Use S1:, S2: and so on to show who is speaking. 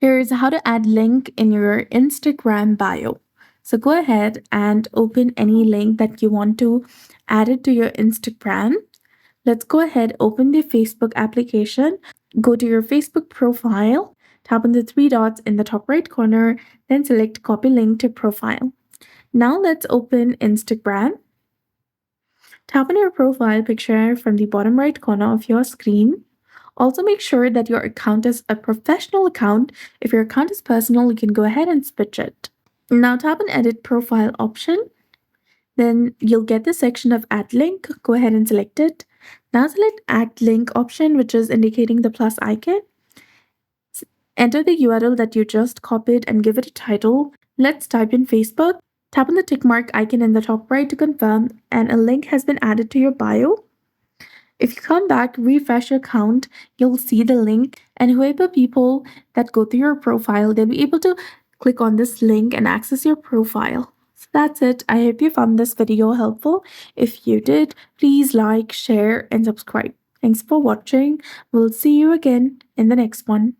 S1: Here's how to add link in your Instagram bio. So go ahead and open any link that you want to add it to your Instagram. Let's go ahead, open the Facebook application, go to your Facebook profile, tap on the three dots in the top right corner, then select copy link to profile. Now let's open Instagram. Tap on your profile picture from the bottom right corner of your screen. Also, make sure that your account is a professional account. If your account is personal, you can go ahead and switch it. Now, tap on Edit Profile option. Then you'll get the section of Add Link. Go ahead and select it. Now, select Add Link option, which is indicating the plus icon. Enter the URL that you just copied and give it a title. Let's type in Facebook. Tap on the tick mark icon in the top right to confirm, and a link has been added to your bio. If you come back, refresh your account, you'll see the link, and whoever people that go through your profile, they'll be able to click on this link and access your profile. So that's it. I hope you found this video helpful. If you did, please like, share, and subscribe. Thanks for watching. We'll see you again in the next one.